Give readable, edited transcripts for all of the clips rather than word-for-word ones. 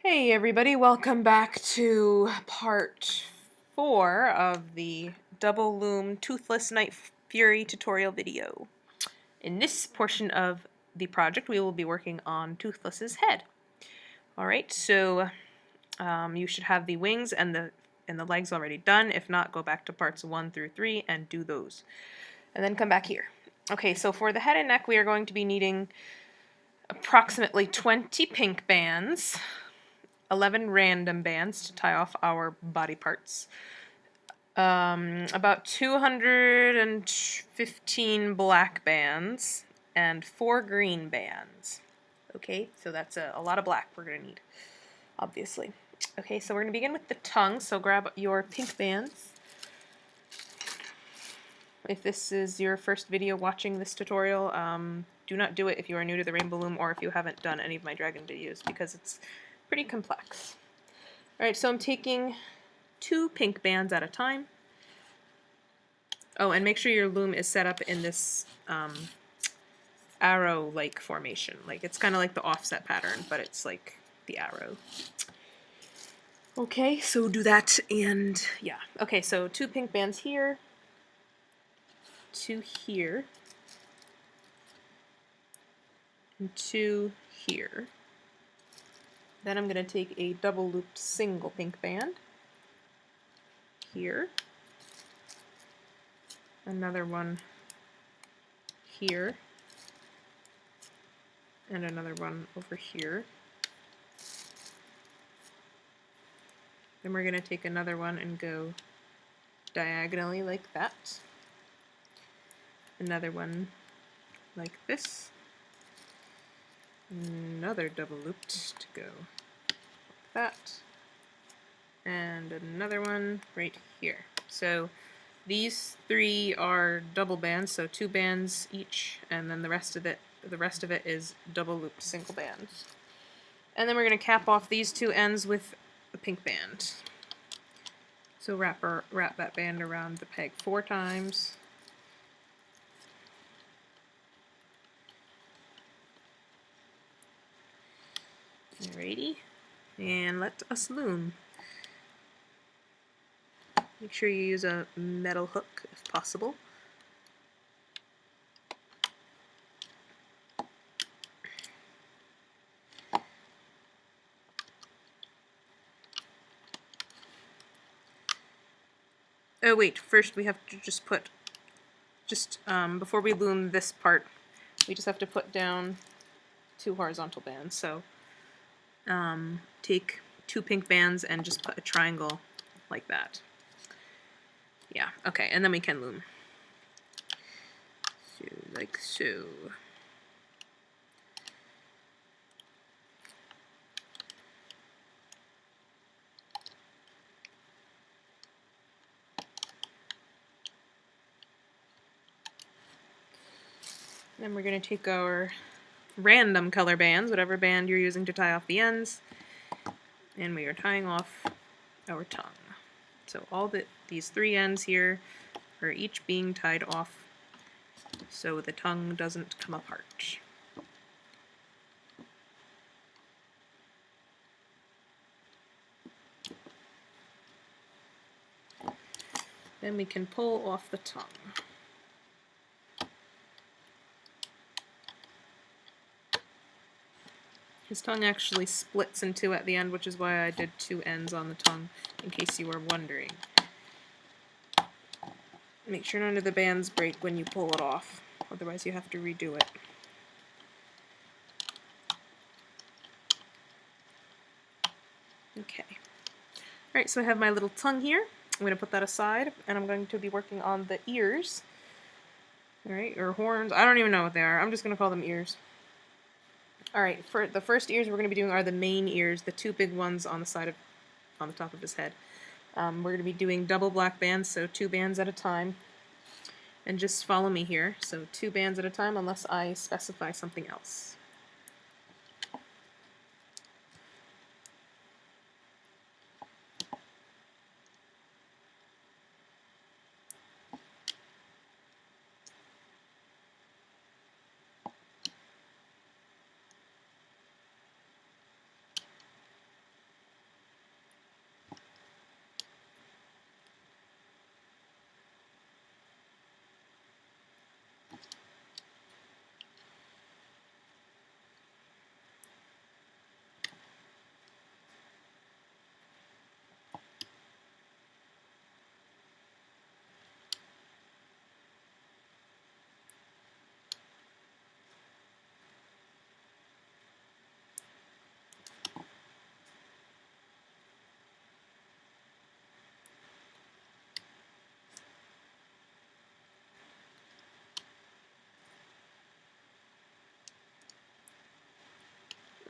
Hey everybody, welcome back to part 4 of the double loom Toothless Nightfury tutorial video. In this portion of the project we will be working on Toothless's head. Alright, so you should have the wings and the legs already done. If not, go back to parts 1 through 3 and do those. And then come back here. Okay, so for the head and neck we are going to be needing approximately 20 pink bands, 11 random bands to tie off our body parts, about 215 black bands, and 4 green bands. Okay, so that's a lot of black we're going to need, obviously. Okay, so we're going to begin with the tongue, so grab your pink bands. If this is your first video watching this tutorial, do not do it if you are new to the Rainbow Loom or if you haven't done any of my dragon videos, because it's pretty complex. Alright, so I'm taking 2 pink bands at a time. Oh, and make sure your loom is set up in this arrow-like formation. Like, it's kind of like the offset pattern, but it's like the arrow. Okay, so do that, and yeah. Okay, so 2 pink bands here, 2 here, and 2 here. Then I'm going to take a double looped single pink band here, another one here, and another one over here. Then we're going to take another one and go diagonally like that. Another one like this. Another double looped to go like that. And another one right here. So these 3 are double bands, so 2 bands each, and then the rest of it is double looped single bands. And then we're going to cap off these 2 ends with a pink band. So wrap that band around the peg 4 times. Alrighty, and let us loom. Make sure you use a metal hook if possible. Oh wait, first we have to just put, before we loom this part, we just have to put down 2 horizontal bands. So take 2 pink bands and just put a triangle like that. Yeah, okay, and then we can loom. So, like so. Then we're going to take our random color bands, whatever band you're using to tie off the ends, and we are tying off our tongue. So these 3 ends here are each being tied off so the tongue doesn't come apart. Then we can pull off the tongue. His tongue actually splits in 2 at the end, which is why I did 2 ends on the tongue, in case you were wondering. Make sure none of the bands break when you pull it off, otherwise you have to redo it. Okay. Alright, so I have my little tongue here. I'm going to put that aside, and I'm going to be working on the ears. Alright, or horns. I don't even know what they are. I'm just going to call them ears. Alright, for the first ears we're going to be doing are the main ears, the 2 big ones on the top of his head. We're going to be doing double black bands, so 2 bands at a time. And just follow me here, so 2 bands at a time unless I specify something else.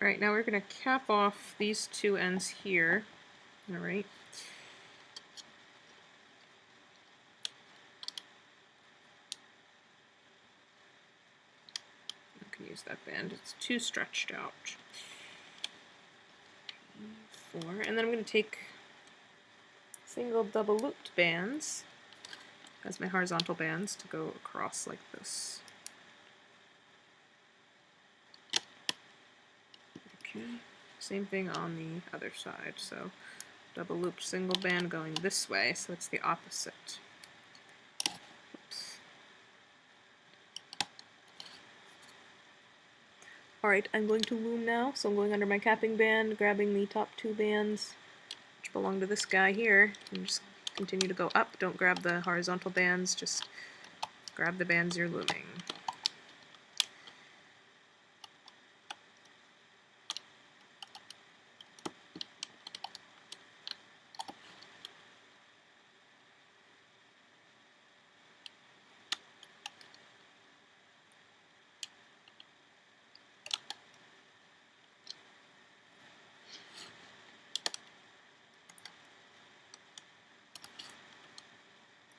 Alright, now we're going to cap off these two ends here. Alright. I can use that band, it's too stretched out. 4, and then I'm going to take single double looped bands as my horizontal bands to go across like this. Okay, same thing on the other side, so double looped single band going this way, so it's the opposite. Oops. Alright, I'm going to loom now, so I'm going under my capping band, grabbing the top two bands, which belong to this guy here, and just continue to go up. Don't grab the horizontal bands, just grab the bands you're looming.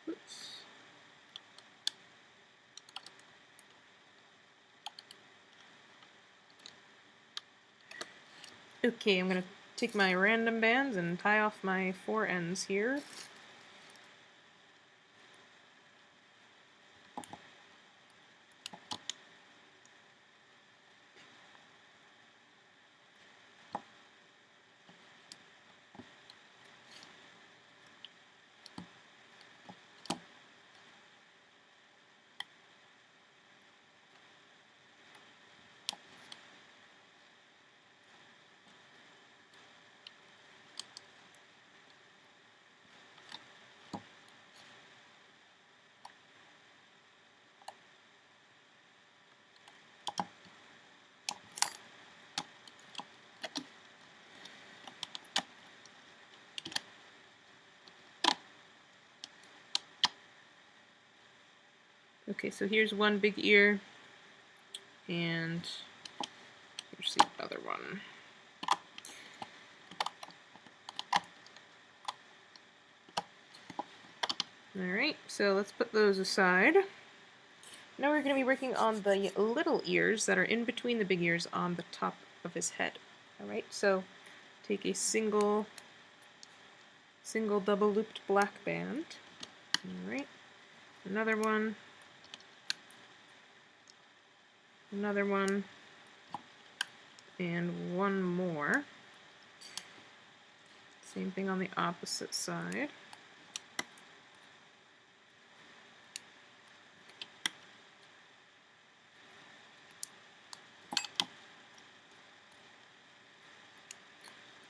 Oops. Okay, I'm going to take my random bands and tie off my 4 ends here. Okay, so here's one big ear, and here's the other one. Alright, so let's put those aside. Now we're going to be working on the little ears that are in between the big ears on the top of his head. Alright, so take a single double looped black band. Alright, another one, and one more. Same thing on the opposite side.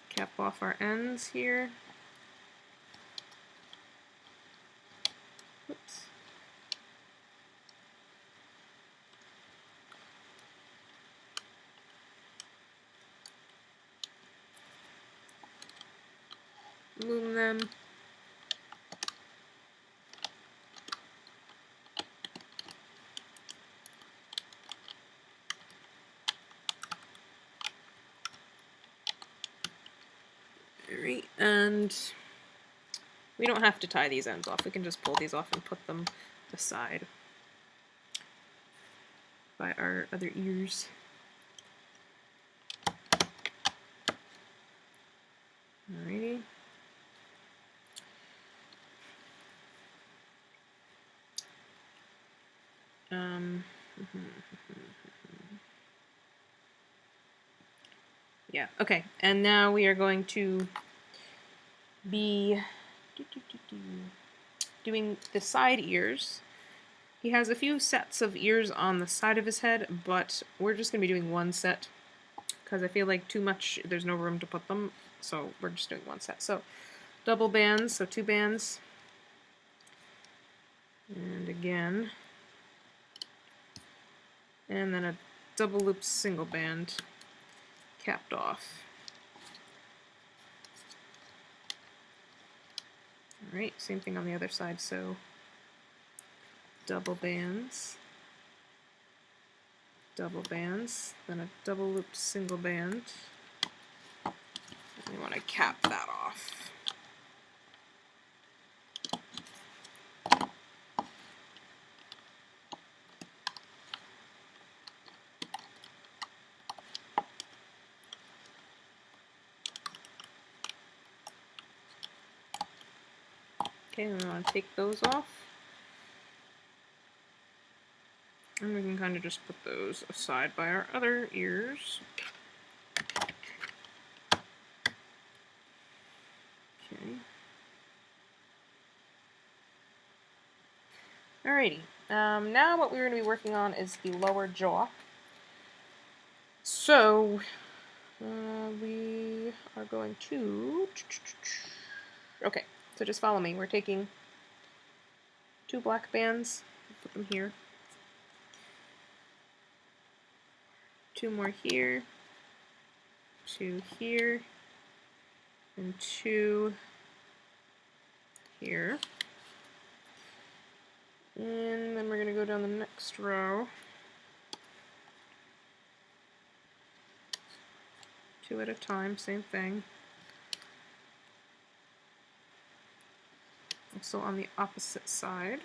Cap off our ends here. Oops. Loom them. Alright, and we don't have to tie these ends off. We can just pull these off and put them aside by our other ears. Alrighty. Yeah, okay, and now we are going to be doing the side ears. He has a few sets of ears on the side of his head, but we're just going to be doing one set because I feel like too much, there's no room to put them, so we're just doing one set. So double bands, so 2 bands, and again, and then a double looped single band capped off. Alright, same thing on the other side, so double bands, double bands, then a double looped single band. And we want to cap that off. Okay, and we want to take those off. And we can kind of just put those aside by our other ears. Okay. Alrighty. Now what we're going to be working on is the lower jaw. So we are going to... Okay, so just follow me. We're taking 2 black bands, put them here. 2 more here, 2 here, and 2 here. And then we're going to go down the next row. 2 at a time, same thing. Also on the opposite side.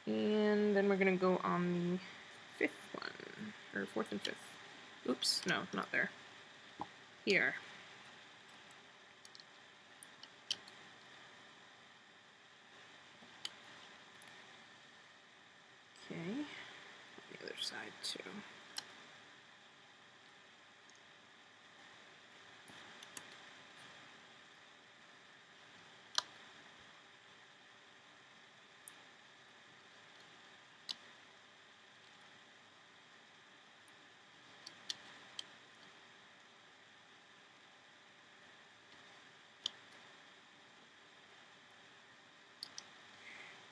And then we're going to go on the 5th one, or 4th and 5th. Oops, no, not there. Here. Okay, the other side too.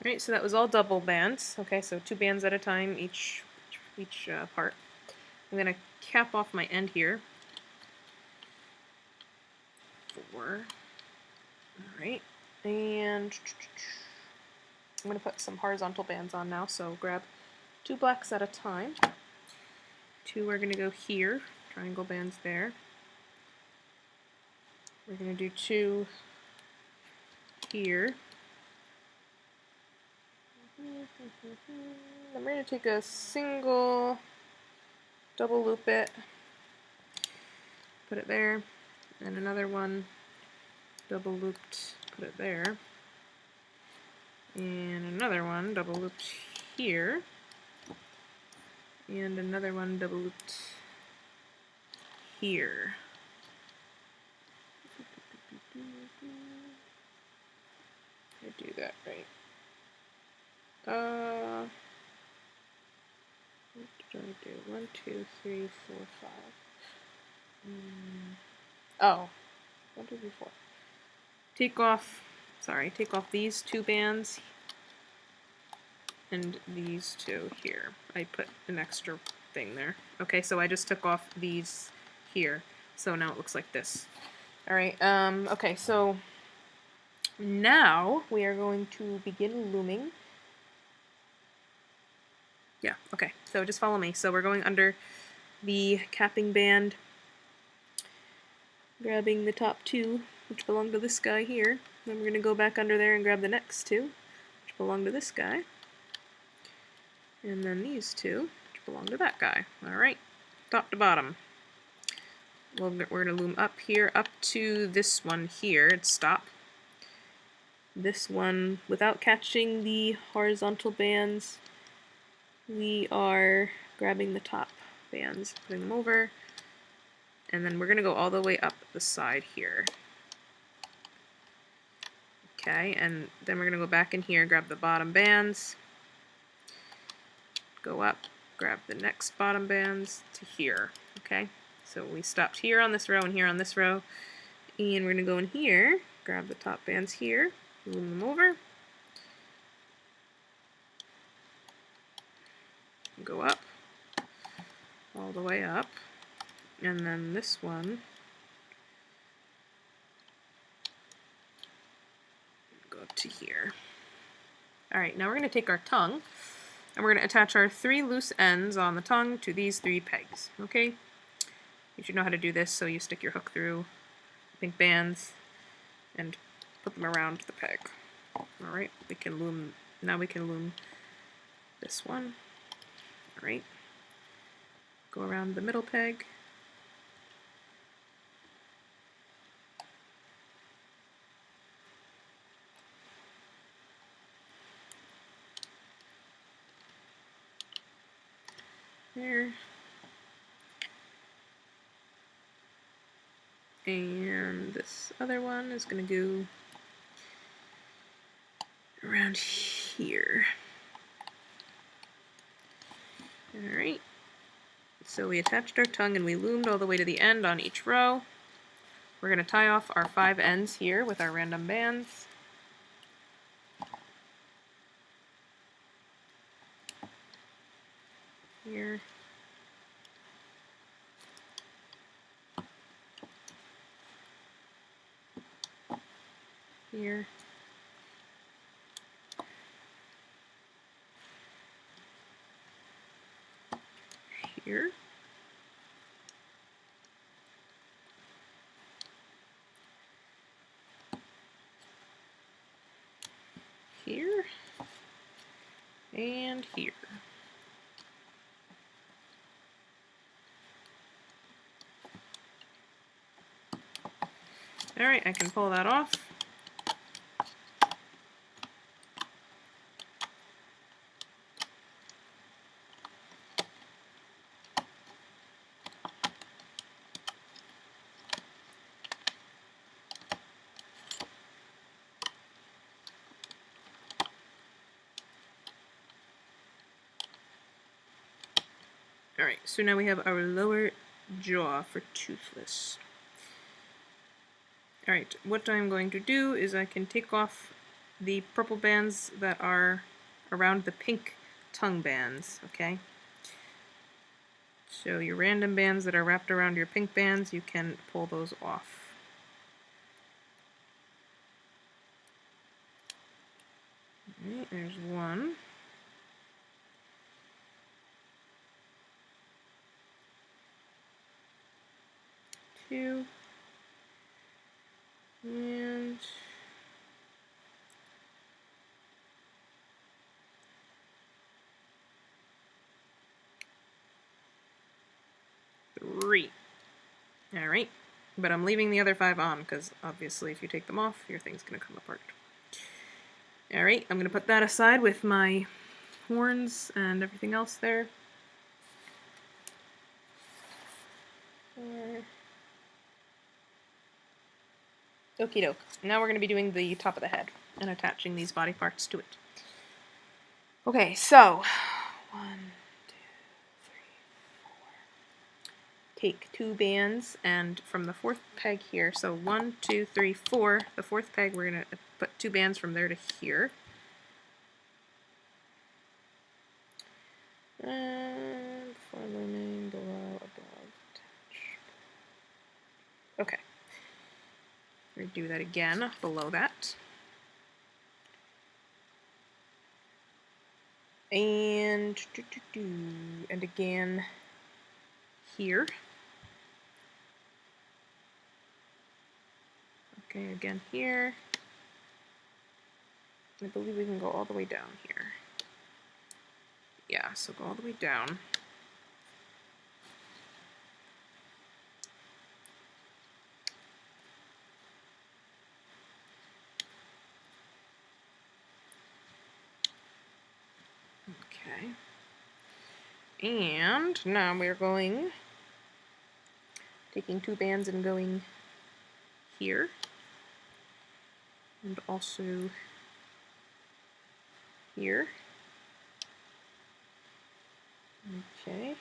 Alright, so that was all double bands. Okay, so 2 bands at a time, each part. I'm going to cap off my end here. 4. Alright, and I'm going to put some horizontal bands on now, so grab 2 blacks at a time. 2 are going to go here, triangle bands there. We're going to do 2 here. Then we're going to take a single, double loop it, put it there, and another one, double looped, put it there, and another one, double looped here, and another one, double looped here. I do that right. What did I do? 1, 2, 3, 4, 5. Oh, 1, 2, 3, 4. Take off these 2 bands and these 2 here. I put an extra thing there. Okay, so I just took off these here. So now it looks like this. Alright, okay, so now we are going to begin looming. Yeah, okay, so just follow me. So we're going under the capping band, grabbing the top 2, which belong to this guy here. Then we're going to go back under there and grab the next 2, which belong to this guy. And then these 2, which belong to that guy. Alright, top to bottom. We're going to loom up here, up to this one here, and stop. This one, without catching the horizontal bands, we are grabbing the top bands, putting them over, and then we're going to go all the way up the side here. Okay, and then we're going to go back in here, grab the bottom bands, go up, grab the next bottom bands to here. Okay, so we stopped here on this row and here on this row, and we're going to go in here, grab the top bands here, loom them over, go up, all the way up, and then this one go up to here. Alright, now we're going to take our tongue, and we're going to attach our 3 loose ends on the tongue to these 3 pegs, okay? You should know how to do this, so you stick your hook through pink bands and put them around the peg. Alright, we can loom, now we can loom this one. Alright, go around the middle peg. There. And this other one is going to go around here. Alright, so we attached our tongue and we loomed all the way to the end on each row. We're going to tie off our 5 ends here with our random bands. Here. Here. Here. Here. And here. Alright, I can pull that off. Alright, so now we have our lower jaw for Toothless. Alright, what I'm going to do is I can take off the purple bands that are around the pink tongue bands, okay? So your random bands that are wrapped around your pink bands, you can pull those off. Alright, there's one. Two. And three. Alright, but I'm leaving the other 5 on because obviously if you take them off, your thing's going to come apart. Alright, I'm going to put that aside with my horns and everything else there. Okie doke. Now we're going to be doing the top of the head and attaching these body parts to it. Okay, so 1, 2, 3, 4. Take 2 bands and from the 4th peg here, so 1, 2, 3, 4, the 4th peg we're going to put 2 bands from there to here. And for looming, below, above, attach. Okay. We're going to do that again below that. And again here. Okay, again here. I believe we can go all the way down here. Yeah, so go all the way down. Okay. And now we're taking 2 bands and going here. And also here. Okay.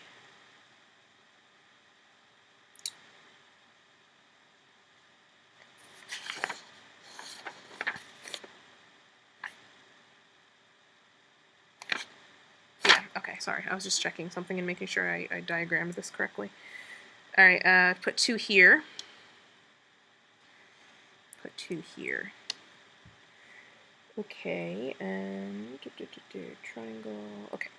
Yeah, okay. Okay, sorry, I was just checking something and making sure I diagrammed this correctly. Alright, put 2 here. Put 2 here. Okay, and triangle, okay.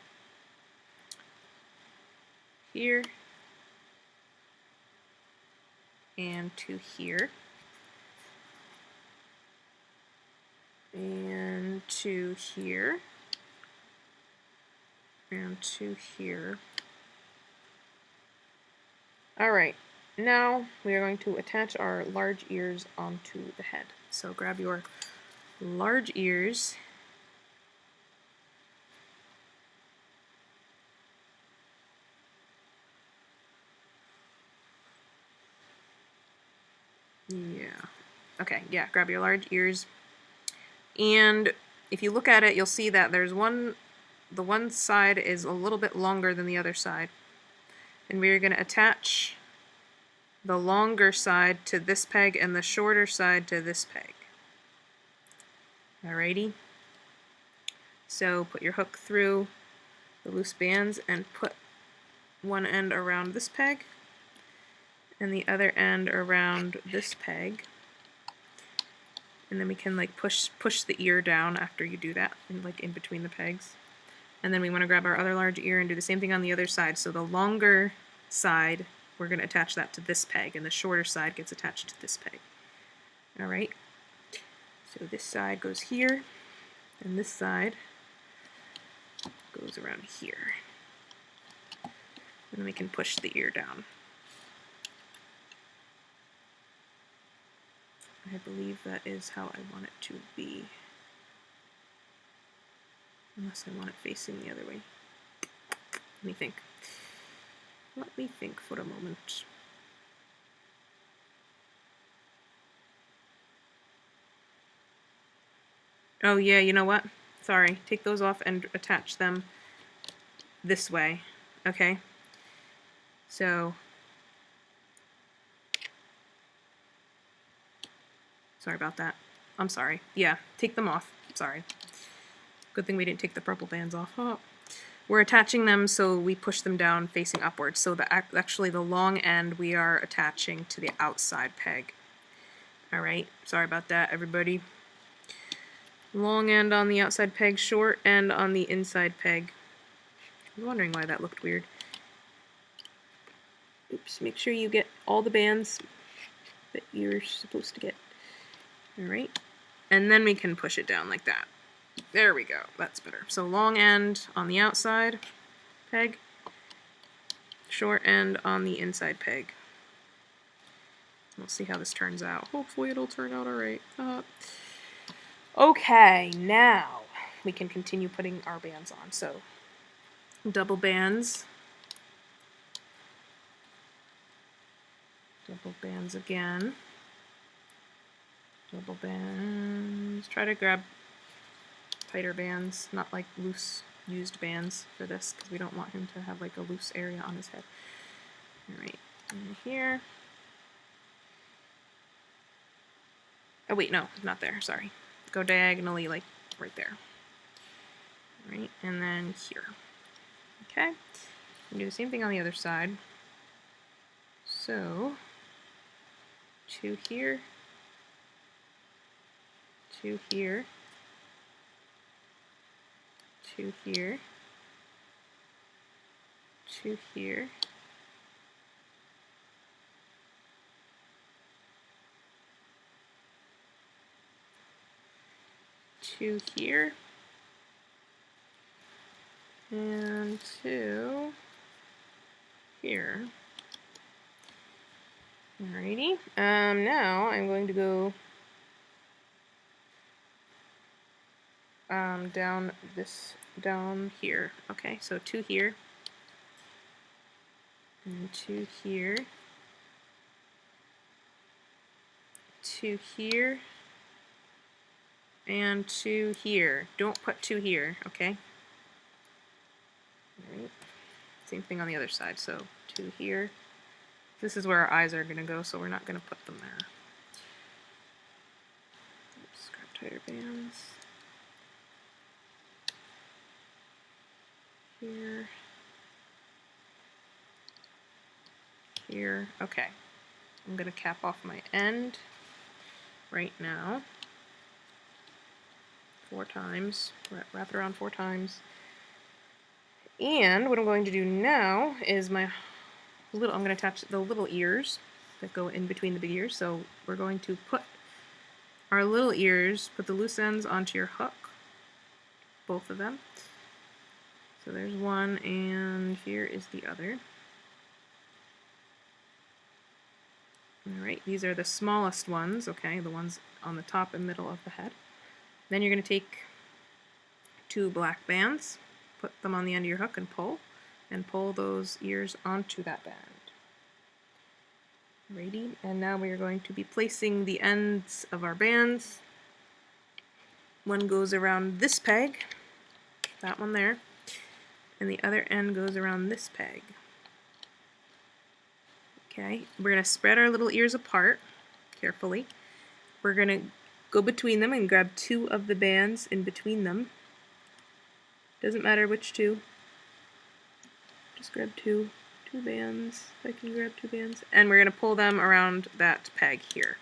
Here. And 2 here. And 2 here. And 2 here. Alright, now we are going to attach our large ears onto the head. So grab your large ears. Yeah. Okay, yeah, grab your large ears. And if you look at it, you'll see that the one side is a little bit longer than the other side. And we're going to attach the longer side to this peg and the shorter side to this peg. Alrighty? So put your hook through the loose bands and put one end around this peg and the other end around this peg. And then we can like push the ear down after you do that, in between the pegs. And then we want to grab our other large ear and do the same thing on the other side. So the longer side, we're going to attach that to this peg, and the shorter side gets attached to this peg. Alright, so this side goes here, and this side goes around here. And then we can push the ear down. I believe that is how I want it to be. Unless I want it facing the other way. Let me think. Let me think for a moment. Oh yeah, you know what? Sorry. Take those off and attach them this way. Okay? So... sorry about that. I'm sorry. Yeah, take them off. Sorry. Good thing we didn't take the purple bands off. Oh. We're attaching them so we push them down facing upwards. So actually the long end we are attaching to the outside peg. Alright, sorry about that, everybody. Long end on the outside peg, short end on the inside peg. I was wondering why that looked weird. Oops, make sure you get all the bands that you're supposed to get. Alright, and then we can push it down like that. There we go, that's better. So long end on the outside peg, short end on the inside peg. We'll see how this turns out. Hopefully it'll turn out alright. Okay, now we can continue putting our bands on. So, double bands. Double bands again. Double bands. Try to grab tighter bands, not like loose used bands for this, because we don't want him to have like a loose area on his head. Alright, and here. Oh wait, no, not there, sorry. Go diagonally, like right there. Alright, and then here. Okay, and do the same thing on the other side. So, 2 here, 2 here, 2 here, 2 here, 2 here, and 2 here. Alrighty. Now I'm going to go down here. Okay, so 2 here, and 2 here, 2 here, and 2 here. Don't put 2 here, okay? Alright. Same thing on the other side, so 2 here. This is where our eyes are going to go, so we're not going to put them there. Oops, grab tighter bands. here, here. Okay, I'm gonna cap off my end right now 4 times, wrap it around 4 times. And what I'm going to do now is I'm going to attach the little ears that go in between the big ears. So we're going to put our little ears, put the loose ends onto your hook, both of them. So there's one, and here is the other. Alright, these are the smallest ones, okay, the ones on the top and middle of the head. Then you're going to take 2 black bands, put them on the end of your hook and pull those ears onto that band. Alrighty, and now we are going to be placing the ends of our bands. One goes around this peg, that one there, and the other end goes around this peg. Okay, we're going to spread our little ears apart carefully. We're going to go between them and grab 2 of the bands in between them. Doesn't matter which 2. Just grab 2 bands. If I can grab 2 bands. And we're going to pull them around that peg here.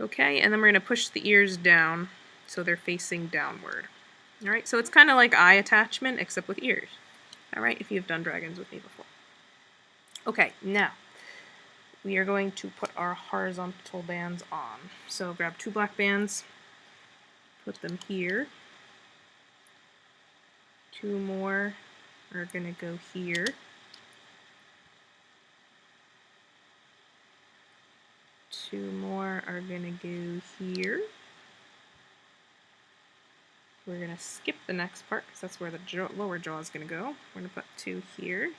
Okay, and then we're going to push the ears down so they're facing downward. Alright, so it's kind of like eye attachment except with ears. Alright, if you've done dragons with me before. Okay, now we are going to put our horizontal bands on. So grab 2 black bands, put them here. 2 more are going to go here. 2 more are going to go here. We're going to skip the next part because that's where the lower jaw is going to go. We're going to put 2 here.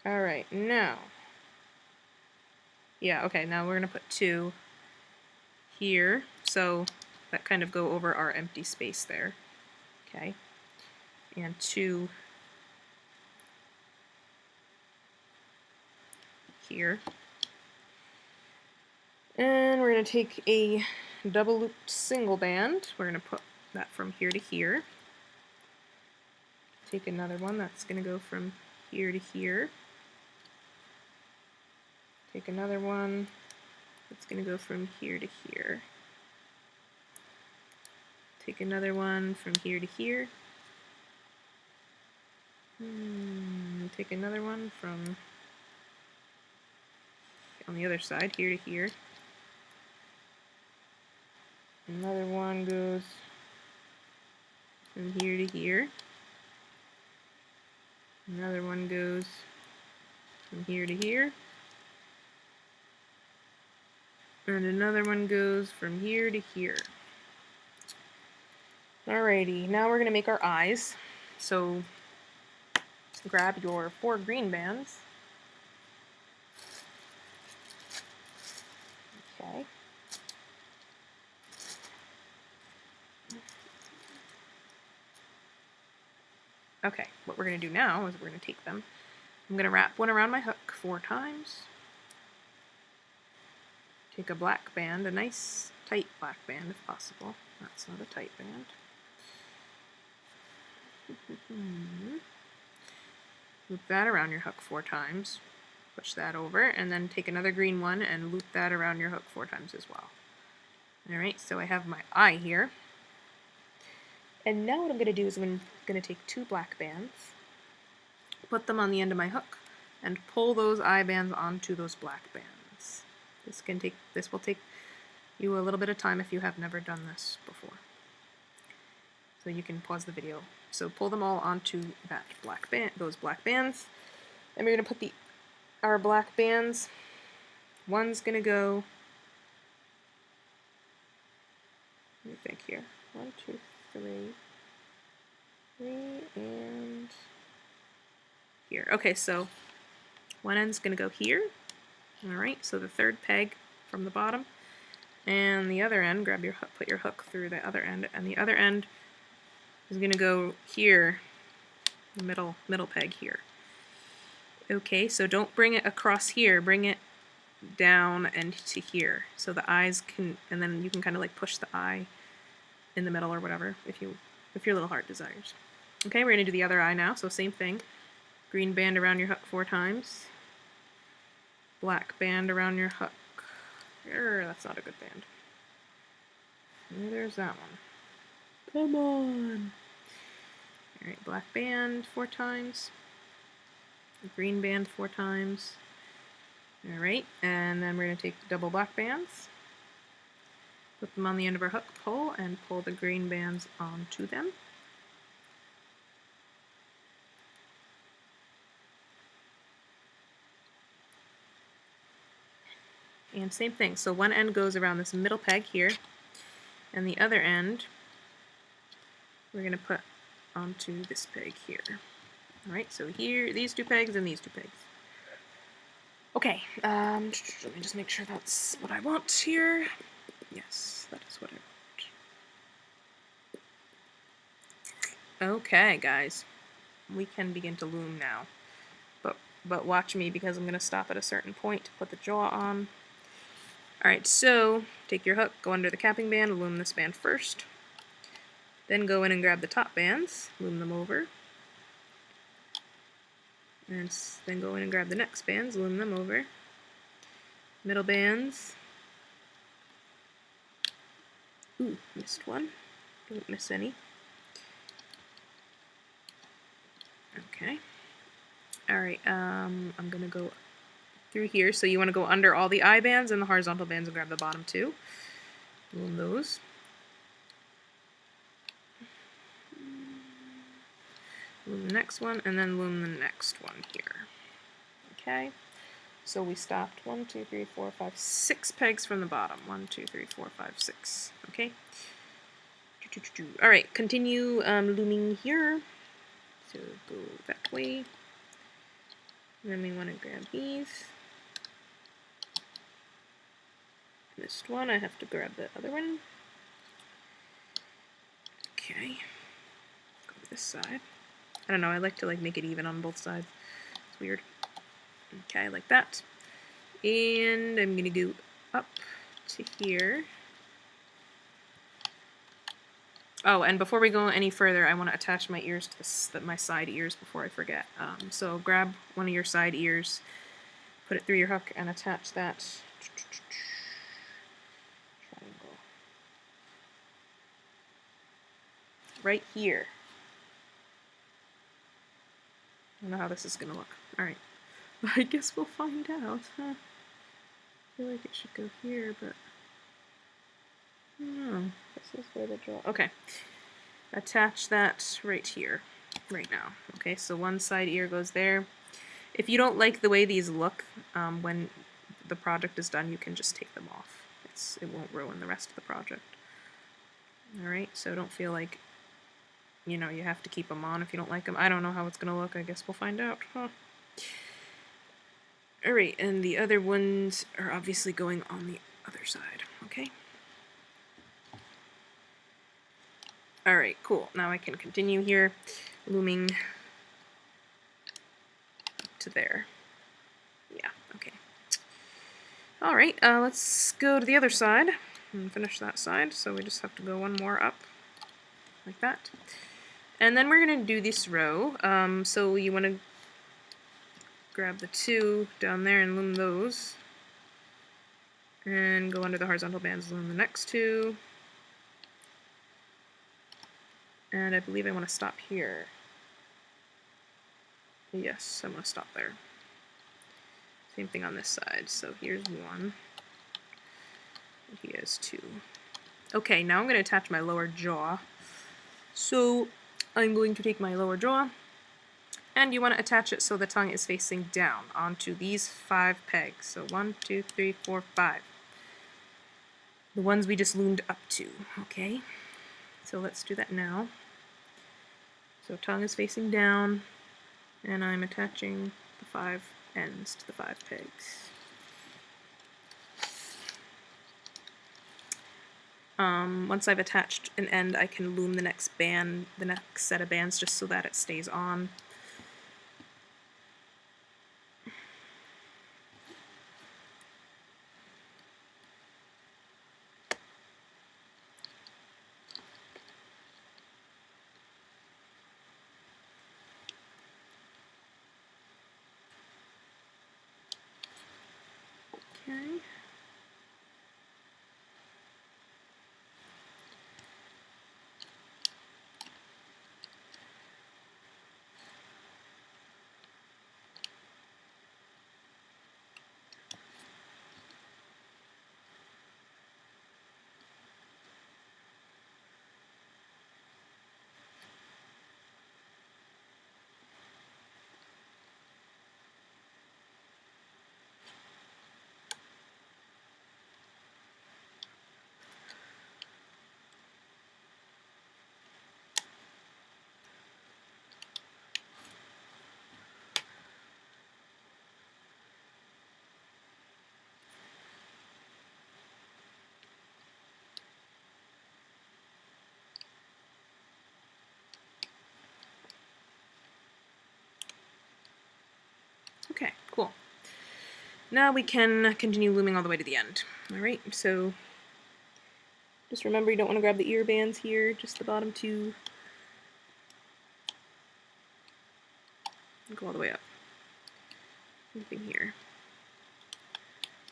Alright, now. Yeah, okay, now we're going to put 2 here. So that kind of go over our empty space there. Okay. And 2 here. And we're going to take a double looped single band. We're going to put that from here to here. Take another one that's going to go from here to here. Take another one that's going to go from here to here. Take another one from here to here. Take another one from on the other side, here to here. Another one goes from here to here. Another one goes from here to here. And another one goes from here to here. Alrighty, now we're going to make our eyes. So grab your 4 green bands. Okay. Okay, what we're going to do now is we're going to take them. I'm going to wrap one around my hook 4 times. Take a black band, a nice tight black band if possible. That's not a tight band. Loop that around your hook 4 times. Push that over, and then take another green one and loop that around your hook 4 times as well. Alright, so I have my eye here. And now what I'm going to do is I'm going to take 2 black bands, put them on the end of my hook, and pull those eye bands onto those black bands. This will take you a little bit of time if you have never done this before. So you can pause the video. So pull them all onto that black band, those black bands, and we're going to put our black bands. One's going to go. Let me think here. 1, 2, 3, and here. Okay, so one end's going to go here. Alright, so the 3rd peg from the bottom, and the other end, grab your hook, put your hook through the other end, and the other end is going to go here, the middle peg here. Okay, so don't bring it across here, bring it down and to here, so the eyes can, and then you can kind of like push the eye in the middle or whatever, if your little heart desires. Okay, we're going to do the other eye now, so same thing. Green band around your hook 4 times. Black band around your hook. That's not a good band. There's that one. Come on! Alright, black band 4 times. Green band 4 times. Alright, and then we're going to take the double black bands, put them on the end of our hook, pull, and pull the green bands onto them. And same thing, so one end goes around this middle peg here, and the other end we're going to put onto this peg here. Alright, so here, these 2 pegs and these 2 pegs. Okay, let me just make sure that's what I want here. Yes, that is what I want. Okay, guys, we can begin to loom now. But watch me, because I'm going to stop at a certain point to put the jaw on. Alright, so take your hook, go under the capping band, loom this band first. Then go in and grab the top bands, loom them over. And then go in and grab the next bands, loom them over. Middle bands. Ooh, missed one. Don't miss any. Okay. Alright, I'm gonna go through here. So you want to go under all the eye bands and the horizontal bands and grab the bottom 2. Loom those. Loom the next one, and then loom the next one here. Okay, so we stopped 1, 2, 3, 4, 5, 6 pegs from the bottom. 1, 2, 3, 4, 5, 6. Okay. All right, continue looming here. So go that way. And then we want to grab these. Missed one. I have to grab the other one. Okay. Go to this side. I don't know, I like to make it even on both sides. It's weird. Okay, like that. And I'm gonna go up to here. Oh, and before we go any further, I want to attach my ears to my side ears before I forget. So grab one of your side ears, put it through your hook, and attach that. Triangle. Right here. I don't know how this is going to look. Alright. I guess we'll find out. Huh? I feel like it should go here, but... I don't know. This is where the draw... Okay. Attach that right here. Right now. Okay, so one side ear goes there. If you don't like the way these look, when the project is done, you can just take them off. It won't ruin the rest of the project. Alright, so don't feel like you have to keep them on if you don't like them. I don't know how it's going to look. I guess we'll find out. Huh. Alright, and the other ones are obviously going on the other side. Okay? Alright, cool. Now I can continue here, looming to there. Yeah, okay. Alright, let's go to the other side and finish that side. So we just have to go one more up, like that. And then we're going to do this row. So you want to grab the 2 down there and loom those. And go under the horizontal bands, loom the next 2. And I believe I want to stop here. Yes, I want to stop there. Same thing on this side. So here's 1. And he has 2. Okay, now I'm going to attach my lower jaw. So I'm going to take my lower jaw, and you want to attach it so the tongue is facing down onto these 5 pegs. So 1, 2, 3, 4, 5. The ones we just loomed up to, okay? So let's do that now. So tongue is facing down, and I'm attaching the 5 ends to the 5 pegs. Once I've attached an end, I can loom the next set of bands, just so that it stays on. Okay. Okay, cool. Now we can continue looming all the way to the end. Alright, so just remember you don't want to grab the ear bands here, just the bottom two. Go all the way up. Nothing here.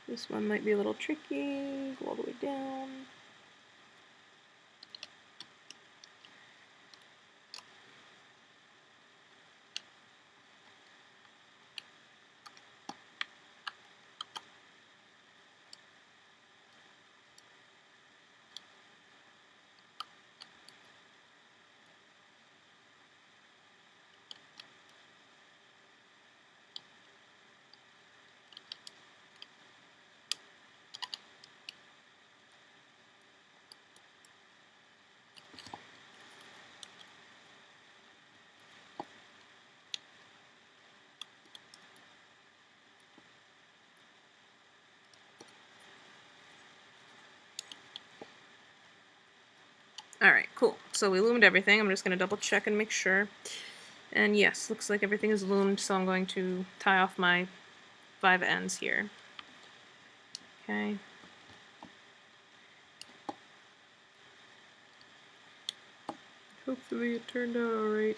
This one might be a little tricky. Go all the way down. Alright, cool. So we loomed everything. I'm just going to double check and make sure. And yes, looks like everything is loomed, so I'm going to tie off my 5 ends here. Okay. Hopefully it turned out alright.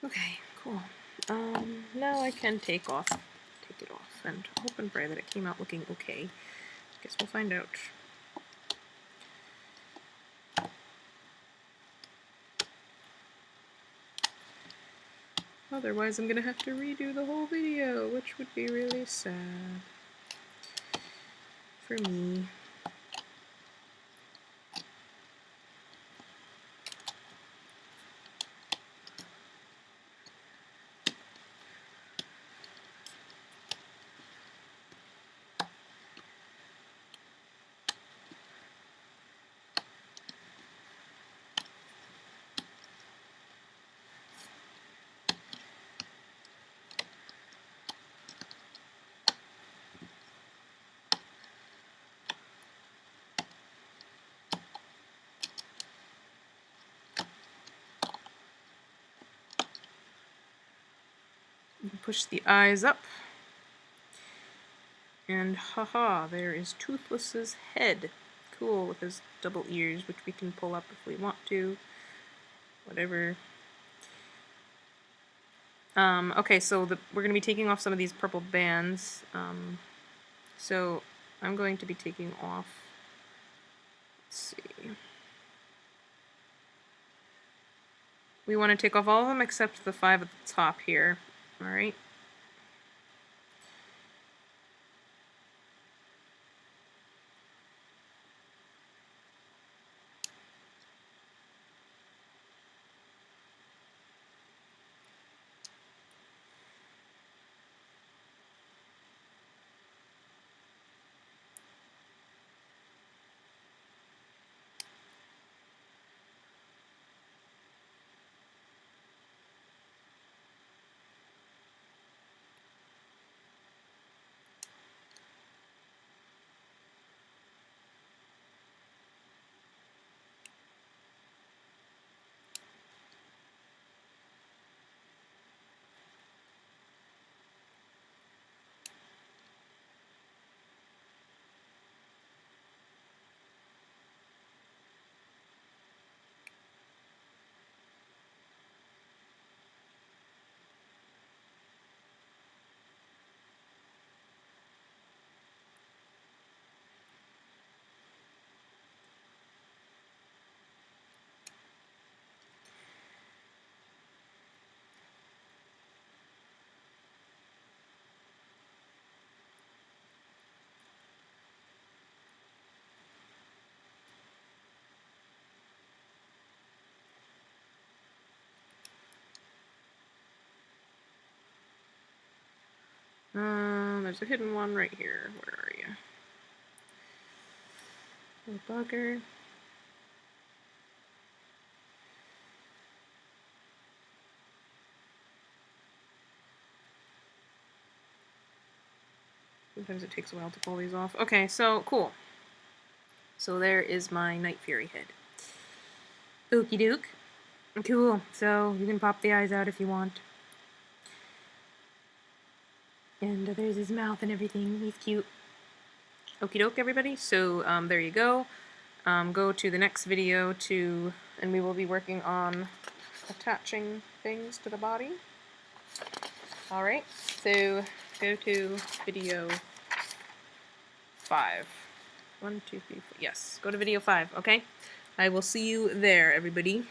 Okay, cool. Now I can take it off, and hope and pray that it came out looking okay. Guess we'll find out. Otherwise, I'm gonna have to redo the whole video, which would be really sad for me. Push the eyes up. And haha, there is Toothless's head. Cool, with his double ears, which we can pull up if we want to. Whatever. Okay, so we're going to be taking off some of these purple bands. So I'm going to be taking off, let's see. We want to take off all of them except the 5 at the top here. Alright. There's a hidden one right here. Where are you? Little bugger. Sometimes it takes a while to pull these off. Okay, so cool. So there is my Nightfury head. Okie doke. Cool. So you can pop the eyes out if you want. And there's his mouth and everything. He's cute. Okie doke, everybody. So there you go. Go to the next video and we will be working on attaching things to the body. Alright, so go to video 5. 1, 2, 3, 4. Yes, go to video 5, okay? I will see you there, everybody.